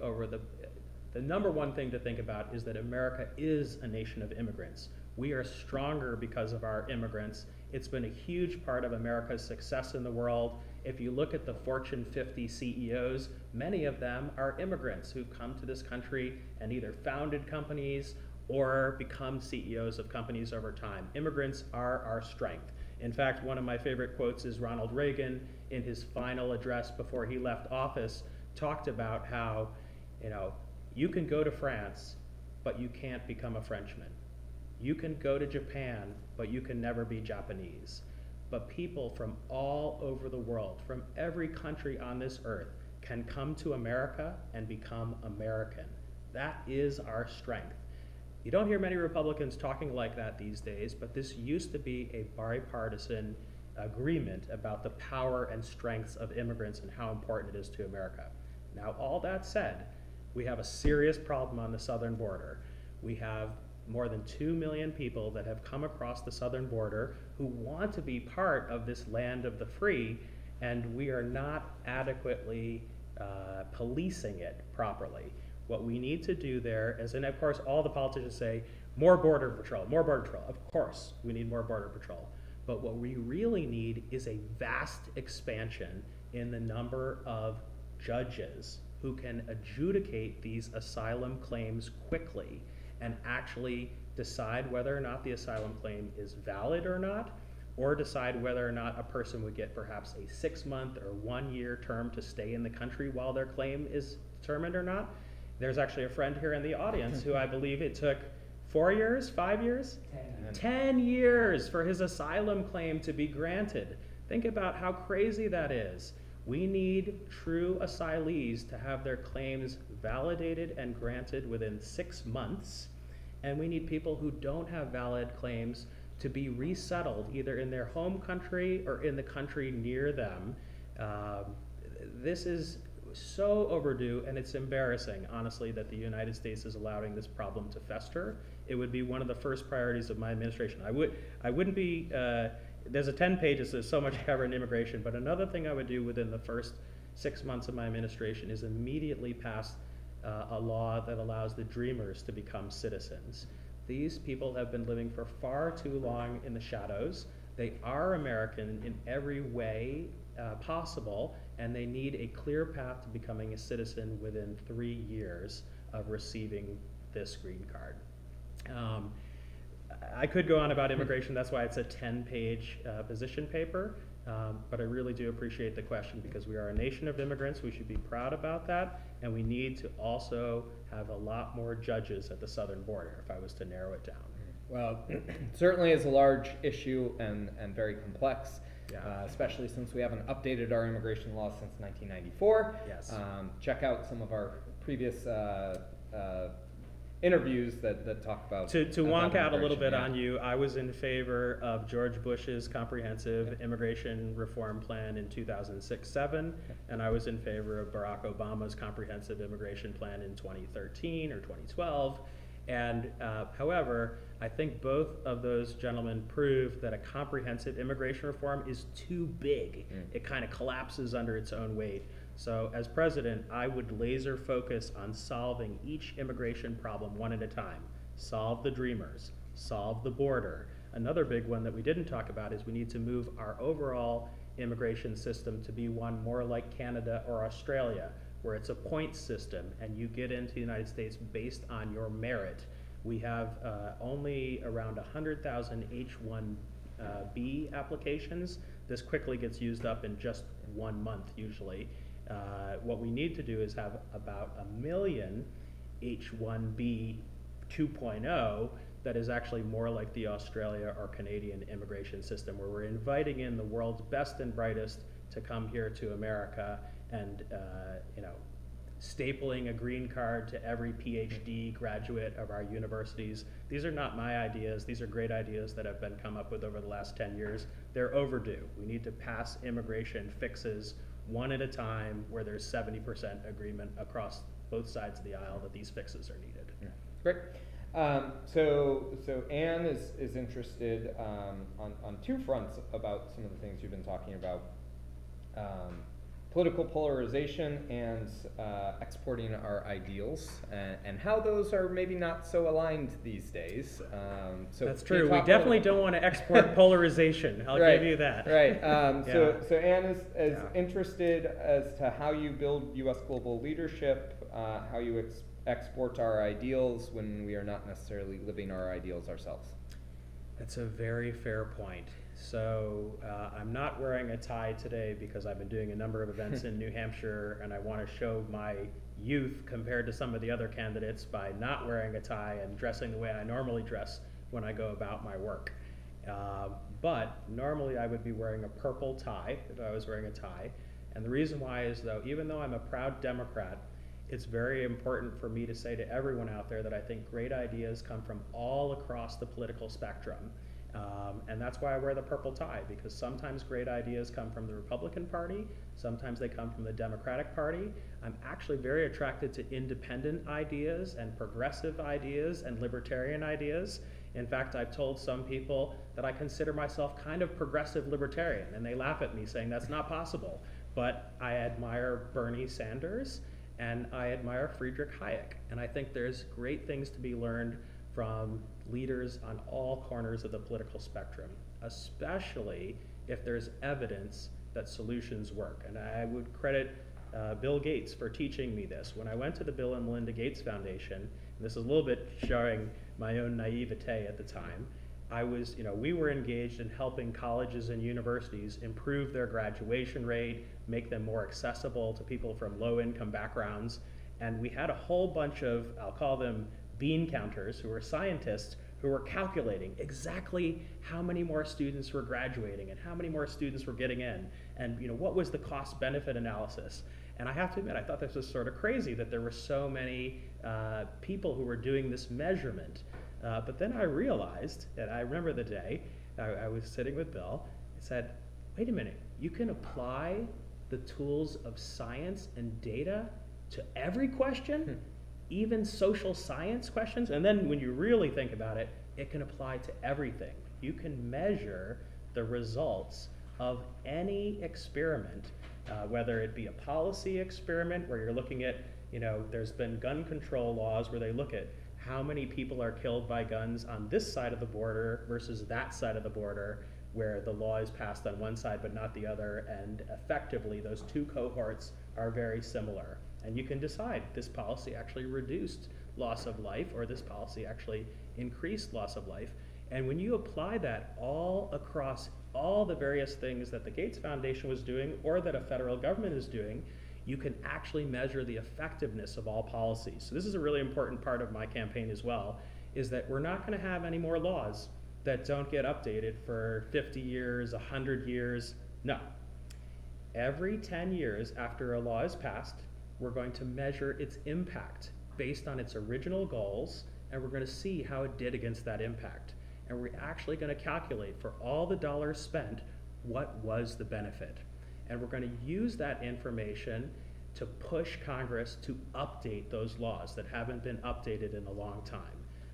the number one thing to think about is that America is a nation of immigrants. We are stronger because of our immigrants. It's been a huge part of America's success in the world. If you look at the Fortune 50 CEOs, many of them are immigrants who've come to this country and either founded companies or become CEOs of companies over time. Immigrants are our strength. In fact, one of my favorite quotes is Ronald Reagan in his final address before he left office talked about how, you can go to France, but you can't become a Frenchman. You can go to Japan, but you can never be Japanese. But people from all over the world, from every country on this earth, can come to America and become American. That is our strength. You don't hear many Republicans talking like that these days, but this used to be a bipartisan agreement about the power and strengths of immigrants and how important it is to America. Now, all that said, we have a serious problem on the southern border. We have more than 2 million people that have come across the southern border who want to be part of this land of the free, and we are not adequately policing it properly. What we need to do there is, and of course all the politicians say, more border patrol, more border patrol. Of course we need more border patrol. But what we really need is a vast expansion in the number of judges who can adjudicate these asylum claims quickly and actually decide whether or not the asylum claim is valid or not, or decide whether or not a person would get perhaps a 6-month or 1-year term to stay in the country while their claim is determined or not. There's actually a friend here in the audience who I believe it took 4 years, 5 years? 10 years for his asylum claim to be granted. Think about how crazy that is. We need true asylees to have their claims validated and granted within 6 months, and we need people who don't have valid claims to be resettled either in their home country or in the country near them. This is so overdue, and it's embarrassing, honestly, that the United States is allowing this problem to fester. It would be one of the first priorities of my administration. I wouldn't be, there's a 10 pages, there's so much to cover in immigration, but another thing I would do within the first 6 months of my administration is immediately pass a law that allows the dreamers to become citizens. These people have been living for far too long in the shadows. They are American in every way possible, and they need a clear path to becoming a citizen within 3 years of receiving this green card. I could go on about immigration. That's why it's a 10-page position paper. But I really do appreciate the question, because we are a nation of immigrants. We should be proud about that. And we need to also have a lot more judges at the southern border, if I was to narrow it down. Well, certainly is a large issue and very complex, Yeah. Especially since we haven't updated our immigration law since 1994. Yes. Check out some of our previous interviews that talk about To wonk out a little bit yeah. on you, I was in favor of George Bush's comprehensive immigration reform plan in 2006-07, and I was in favor of Barack Obama's comprehensive immigration plan in 2013 or 2012. And however, I think both of those gentlemen proved that a comprehensive immigration reform is too big. It kind of collapses under its own weight. So as president, I would laser focus on solving each immigration problem one at a time. Solve the dreamers, solve the border. Another big one that we didn't talk about is we need to move our overall immigration system to be one more like Canada or Australia, where it's a point system and you get into the United States based on your merit. We have only around 100,000 H-1B applications. This quickly gets used up in just 1 month usually. What we need to do is have about 1 million H-1B 2.0 that is actually more like the Australia or Canadian immigration system, where we're inviting in the world's best and brightest to come here to America and stapling a green card to every PhD graduate of our universities. These are not my ideas. These are great ideas that have been come up with over the last 10 years. They're overdue. We need to pass immigration fixes one at a time, where there's 70% agreement across both sides of the aisle that these fixes are needed. Yeah. Great. So Anne is interested on two fronts about some of the things you've been talking about. Political polarization and exporting our ideals, and how those are maybe not so aligned these days. So that's true. We definitely don't want to export polarization. I'll give you that. Right. Yeah. So Anne is interested as to how you build U.S. global leadership, how you export our ideals when we are not necessarily living our ideals ourselves. That's a very fair point. So I'm not wearing a tie today because I've been doing a number of events in New Hampshire, and I want to show my youth compared to some of the other candidates by not wearing a tie and dressing the way I normally dress when I go about my work. But normally I would be wearing a purple tie if I was wearing a tie. And the reason why is, though, even though I'm a proud Democrat, it's very important for me to say to everyone out there that I think great ideas come from all across the political spectrum. And that's why I wear the purple tie, because sometimes great ideas come from the Republican Party, sometimes they come from the Democratic Party. I'm actually very attracted to independent ideas and progressive ideas and libertarian ideas. In fact, I've told some people that I consider myself kind of progressive libertarian, and they laugh at me saying that's not possible. But I admire Bernie Sanders and I admire Friedrich Hayek, and I think there's great things to be learned from leaders on all corners of the political spectrum, especially if there's evidence that solutions work. And I would credit Bill Gates for teaching me this. When I went to the Bill and Melinda Gates Foundation, and this is a little bit showing my own naivete at the time, we were engaged in helping colleges and universities improve their graduation rate, make them more accessible to people from low-income backgrounds, and we had a whole bunch of, I'll call them bean counters, who were scientists who were calculating exactly how many more students were graduating and how many more students were getting in, and what was the cost-benefit analysis. And I have to admit, I thought this was sort of crazy that there were so many people who were doing this measurement. But then I realized, and I remember the day, I was sitting with Bill, I said, wait a minute, you can apply the tools of science and data to every question? Even social science questions? And then when you really think about it, it can apply to everything. You can measure the results of any experiment, whether it be a policy experiment where you're looking at, there's been gun control laws where they look at how many people are killed by guns on this side of the border versus that side of the border, where the law is passed on one side but not the other, and effectively those two cohorts are very similar. And you can decide this policy actually reduced loss of life or this policy actually increased loss of life. And when you apply that all across all the various things that the Gates Foundation was doing or that a federal government is doing, you can actually measure the effectiveness of all policies. So this is a really important part of my campaign as well, is that we're not going to have any more laws that don't get updated for 50 years, 100 years. No. Every 10 years after a law is passed, we're going to measure its impact based on its original goals, and we're going to see how it did against that impact. And we're actually going to calculate for all the dollars spent, what was the benefit. And we're going to use that information to push Congress to update those laws that haven't been updated in a long time.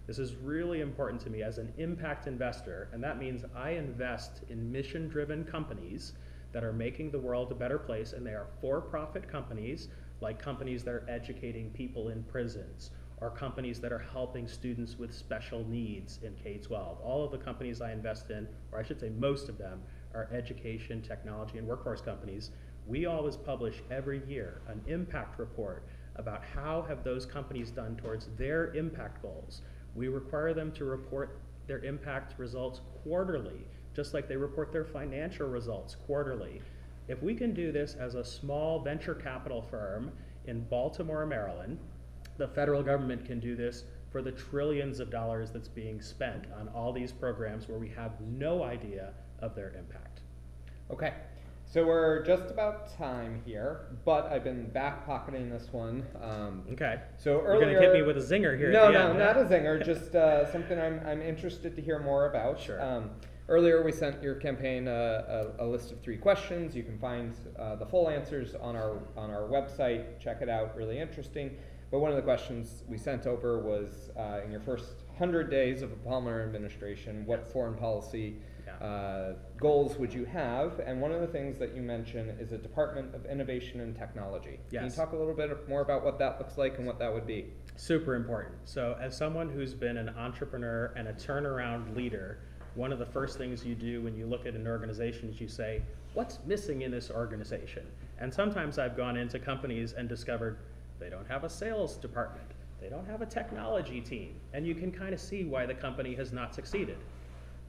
This is really important to me as an impact investor, and that means I invest in mission-driven companies that are making the world a better place, and they are for-profit companies, like companies that are educating people in prisons, or companies that are helping students with special needs in K-12. All of the companies I invest in, or I should say most of them, are education, technology, and workforce companies. We always publish every year an impact report about how have those companies done towards their impact goals. We require them to report their impact results quarterly, just like they report their financial results quarterly. If we can do this as a small venture capital firm in Baltimore, Maryland, the federal government can do this for the trillions of dollars that's being spent on all these programs where we have no idea of their impact. Okay, so we're just about time here, but I've been back pocketing this one. Okay. So You're earlier, going to hit me with a zinger here. No, at the no, end, not a zinger. Just something I'm interested to hear more about. Sure. Earlier, we sent your campaign a list of 3 questions. You can find the full answers on our website. Check it out. Really interesting. But one of the questions we sent over was, in your first 100 days of a Palmer administration, what foreign policy goals would you have? And one of the things that you mentioned is a Department of Innovation and Technology. Yes. Can you talk a little bit more about what that looks like and what that would be? Super important. So as someone who's been an entrepreneur and a turnaround leader, one of the first things you do when you look at an organization is you say, what's missing in this organization? And sometimes I've gone into companies and discovered they don't have a sales department. They don't have a technology team. And you can kind of see why the company has not succeeded.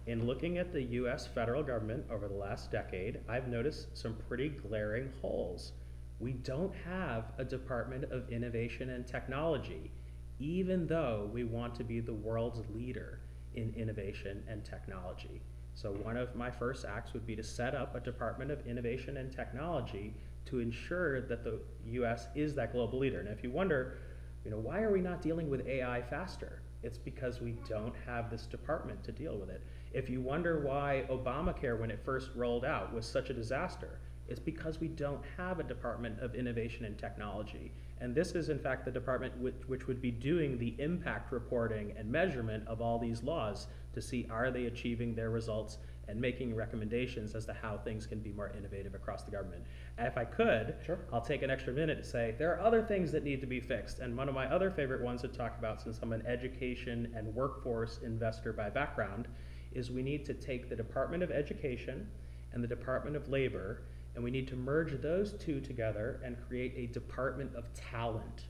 In looking at the US federal government over the last decade, I've noticed some pretty glaring holes. We don't have a Department of Innovation and Technology, even though we want to be the world's leader in innovation and technology. So one of my first acts would be to set up a Department of Innovation and Technology to ensure that the US is that global leader. And if you wonder, why are we not dealing with AI faster? It's because we don't have this department to deal with it. If you wonder why Obamacare, when it first rolled out, was such a disaster, it's because we don't have a Department of Innovation and Technology. And this is, in fact, the department which would be doing the impact reporting and measurement of all these laws to see, are they achieving their results, and making recommendations as to how things can be more innovative across the government. And if I could, Sure. I'll take an extra minute to say there are other things that need to be fixed. And one of my other favorite ones to talk about, since I'm an education and workforce investor by background, is we need to take the Department of Education and the Department of Labor, and we need to merge those two together and create a Department of Talent.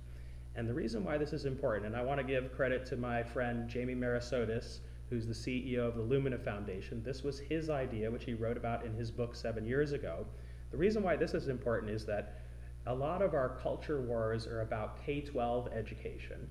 And the reason why this is important, and I want to give credit to my friend Jamie Marasotis, who's the CEO of the Lumina Foundation. This was his idea, which he wrote about in his book 7 years ago. The reason why this is important is that a lot of our culture wars are about K-12 education,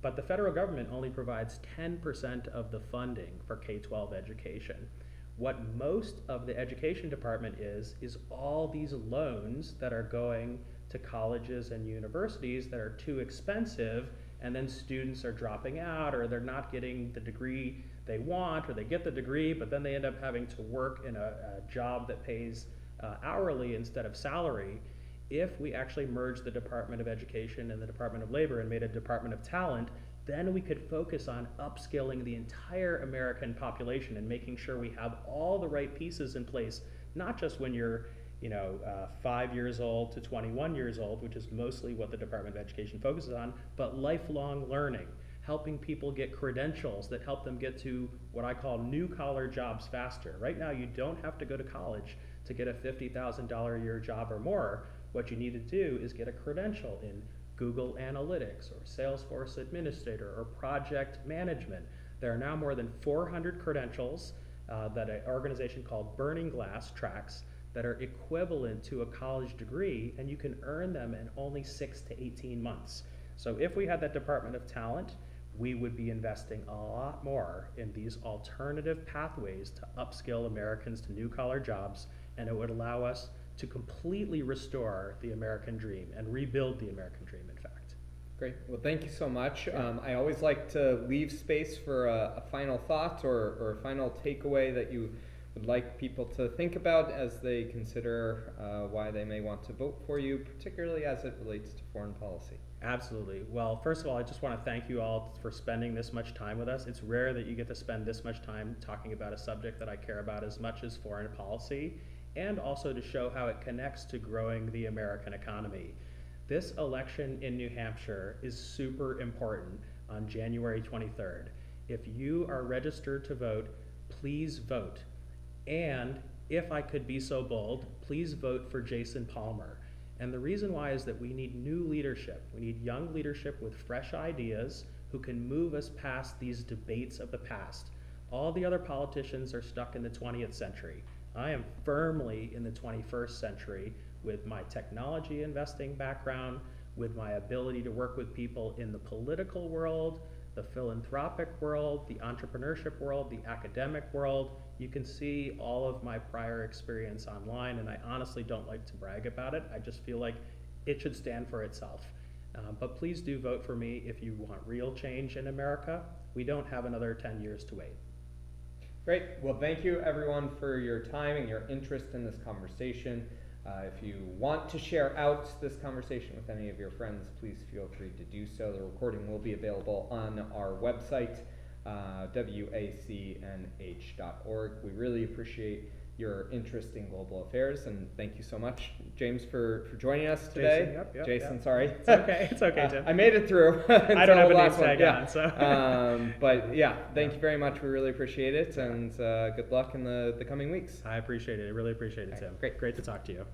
but the federal government only provides 10% of the funding for K-12 education. What most of the education department is all these loans that are going to colleges and universities that are too expensive, and then students are dropping out, or they're not getting the degree they want, or they get the degree, but then they end up having to work in a job that pays hourly instead of salary. If we actually merged the Department of Education and the Department of Labor and made a Department of Talent, then we could focus on upskilling the entire American population and making sure we have all the right pieces in place, not just when you're 5 years old to 21 years old, which is mostly what the Department of Education focuses on, but lifelong learning, helping people get credentials that help them get to what I call new-collar jobs faster. Right now, you don't have to go to college to get a $50,000 a year job or more. What you need to do is get a credential in Google Analytics or Salesforce Administrator or project management. There are now more than 400 credentials that an organization called Burning Glass tracks that are equivalent to a college degree, and you can earn them in only 6 to 18 months. So if we had that Department of Talent, we would be investing a lot more in these alternative pathways to upskill Americans to new-collar jobs, and it would allow us to completely restore the American dream and rebuild the American dream, in fact. Great. Well, thank you so much. I always like to leave space for a final thought or a final takeaway that you would like people to think about as they consider why they may want to vote for you, particularly as it relates to foreign policy. Absolutely. Well, first of all, I just want to thank you all for spending this much time with us. It's rare that you get to spend this much time talking about a subject that I care about as much as foreign policy, and also to show how it connects to growing the American economy. This election in New Hampshire is super important on January 23rd. If you are registered to vote, please vote. And if I could be so bold, please vote for Jason Palmer. And the reason why is that we need new leadership. We need young leadership with fresh ideas who can move us past these debates of the past. All the other politicians are stuck in the 20th century. I am firmly in the 21st century with my technology investing background, with my ability to work with people in the political world, the philanthropic world, the entrepreneurship world, the academic world. You can see all of my prior experience online, and I honestly don't like to brag about it. I just feel like it should stand for itself. But please do vote for me if you want real change in America. We don't have another 10 years to wait. Great. Well, thank you everyone for your time and your interest in this conversation. If you want to share out this conversation with any of your friends, please feel free to do so. The recording will be available on our website, wacnh.org. We really appreciate your interest in global affairs, and thank you so much, James, for joining us today. Jason, sorry. It's okay. It's okay, Tim. I made it through. I don't have a name tag on, so. But yeah, thank you very much. We really appreciate it, and good luck in the coming weeks. I appreciate it. I really appreciate it, Tim. Great. Great to talk to you.